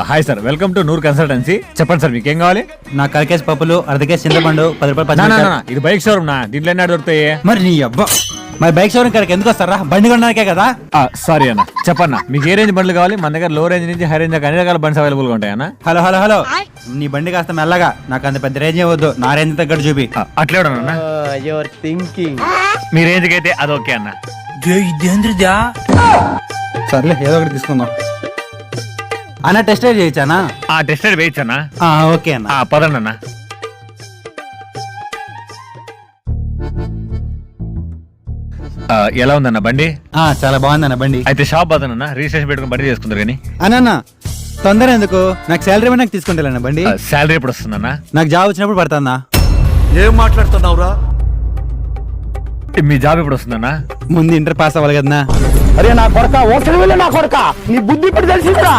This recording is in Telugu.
Hi sir, welcome to Noor consultancy. చెప్పండి సార్, మీకేం కావాలి? నా కరకేసి పప్పులు, అర్ధకేసి చింతపండు, 10 రూపాయలు నా, నా, పచ్చి నా, ఇది బైక్ షోరూమ్ నా, దీంట్లో ఎన్ని దొరుకుతాయి? మరి నీ అబ్బా మరి బైక్ షోరూమ్ కాడికి ఎందుకు వస్తారా? బండి కొనడానికే కదా. సారీ అన్న, చెప్పన్నా మీకు ఏ రేంజ్ బండ్లు కావాలి? మన దగ్గర లో రేంజ్ నుంచి హై రేంజ్ దాకా అన్ని రకాల బండ్స్ అవైలబుల్ గా ఉంటాయన్నా. హలో హలో హలో, నీ బండి కాస్త మెల్లగా, నాకు అంత పెద్ద రేంజ్ వద్దు, నా రేంజ్ తగ్గట్టు చూపి. అట్లే అన్న, యువర్ థింకింగ్. మీ రేంజ్ కి అయితే అది ఓకే అన్న. సర్లే ఏదో ఒకటి తీసుకుందాం అన్న. టెస్ట్ రైడ్ చేయొచ్చానా? టెస్ట్ రైడ్ వేయచ్చన్నా. ఓకే అన్న. పదండి అన్న. ఎలా ఉందన్న బండి? చాలా బాగుందన్న బండి. అయితే షాప్ అదనన్నా, రిజిస్ట్రేషన్ పెట్టుకుని బండి చేసుకుంటారు కానీ. అన్న తొందర ఎందుకు, నాకు శాలరీ నాకు తీసుకుంటాను బండి. శాలరీ ఎప్పుడు వస్తుందన్నా? నాకు జాబ్ వచ్చినప్పుడు పడుతుందా? ఏం మాట్లాడుతున్నావురా? మీ జాబ్ ఎప్పుడు వస్తుందన్నా? ముందు ఇంటర్ పాస్ అవ్వాలి కదన్నా. అరే నా కొడక, ఓసలి వెళ్ళి నా కొడక, నీ బుద్ధి ఇప్పుడు తెలిసిందిరా.